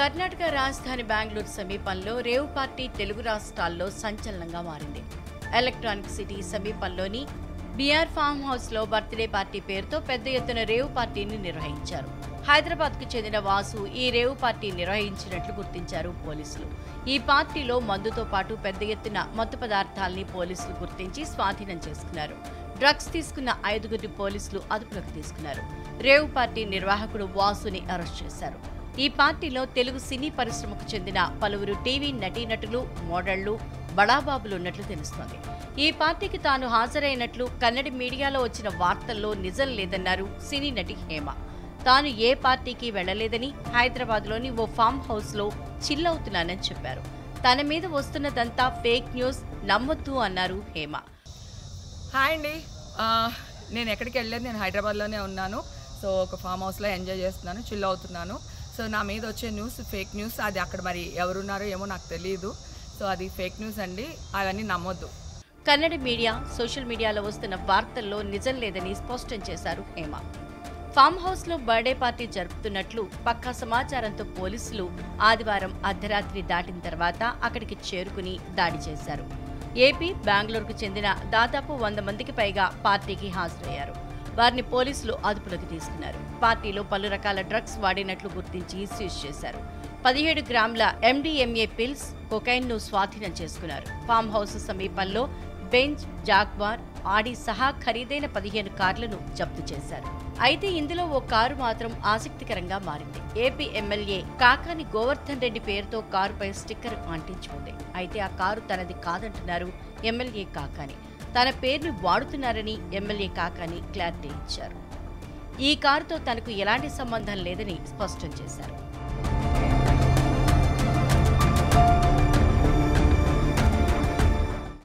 కర్ణాటక రాజధాని బెంగళూరు సమీపంలో rave party Telugu రాష్ట్రాల్లో సంచలనంగా మారింది. ఎలక్ట్రానిక్ సిటీ సమీపంలోని బిఆర్ ఫామ్ హౌస్ లో బర్త్డే పార్టీ పేరుతో పెద్ద ఎత్తున రేవ్ పార్టీని నిర్వహించారు. హైదరాబాద్ కు చెందిన వాసు ఈ రేవ్ పార్టీ నిర్వహించినట్లు గుర్తించారు పోలీసులు. ఈ పార్టీలో మందుతో పాటు పెద్ద ఎత్తున మత్తు పదార్థాలని పోలీసులు గుర్తించి స్వాధీనం చేసుకున్నారు. డ్రగ్స్ తీసుకున్న 5గురిని పోలీసులు అదుపులోకి తీసుకున్నారు. రేవ్ పార్టీ నిర్వాహకుడు వాసుని అరెస్ట్ చేశారు. ఈ పార్టీలో తెలుగు సినీ పరిశ్రమకు చెందిన పలువురు టీవీ నటీనటులు, మోడళ్లు, బడాబాబులు ఉన్నట్లు తెలుస్తోంది. ఈ పార్టీకి తాను హాజరైనట్లు కన్నడ మీడియాలో వచ్చిన వార్తల్లో నిజం లేదన్నారు సినీ నటి హేమ. తాను ఏ పార్టీకి వెళ్లలేదని, హైదరాబాద్లోని ఓ ఫామ్ హౌస్ లో చిల్ అవుతున్నానని చెప్పారు. తన మీద వస్తున్నదంతా ఫేక్ న్యూస్, నమ్మొద్దు అన్నారు హేమ. హాయ్ అండి, నేను ఎక్కడికి వెళ్ళలేదు, నేను హైదరాబాద్లోనే ఉన్నాను. సో ఒక ఫామ్ హౌస్లో ఎంజాయ్ చేస్తున్నాను, చిల్ అవుతున్నాను. సో నా మీద వచ్చే న్యూస్ ఫేక్ న్యూస్, అది అక్కడ మరి ఎవరున్నారో ఏమో నాకు తెలియదు. సో అది ఫేక్ న్యూస్ అండి, అవన్నీ నమ్మొద్దు. కన్నడ మీడియా, సోషల్ మీడియాలో వస్తున్న వార్తల్లో నిజం లేదని స్పష్టం చేశారు హేమ. ఫామ్ హౌస్ లో బర్త్డే పార్టీ జరుపుతున్నట్లు పక్కా సమాచారంతో పోలీసులు ఆదివారం అర్ధరాత్రి దాటిన తర్వాత అక్కడికి చేరుకుని దాడి చేశారు. ఏపీ, బెంగళూరుకు చెందిన దాదాపు 100 మందికి పైగా పార్టీకి హాజరయ్యారు. వారిని పోలీసులు అదుపులోకి తీసుకున్నారు. పార్టీలో పలు రకాల డ్రగ్స్ వాడినట్లు గుర్తించి సీజ్ చేశారు. 17 గ్రాముల MDMA పిల్స్, కొకైన్ ను స్వాధీనం చేసుకున్నారు. ఫామ్ హౌస్ సమీపంలో బెంజ్, జాగ్వార్, ఆడి సహా ఖరీదైన 15 కార్లను జప్తు చేశారు. అయితే ఇందులో ఓ కారు మాత్రం ఆసక్తికరంగా మారింది. ఏపీ ఎమ్మెల్యే కాకాని గోవర్ధన్ రెడ్డి పేరుతో కారుపై స్టిక్కర్ అంటించుకుంది. అయితే ఆ కారు తనది కాదంటున్నారు ఎమ్మెల్యే కాకాని. తన పేరుని వాడుతున్నారని ఎమ్మెల్యే కాకాని క్లారిటీ ఇచ్చారు. ఈ కారుతో తనకు ఎలాంటి సంబంధం లేదని స్పష్టం చేశారు.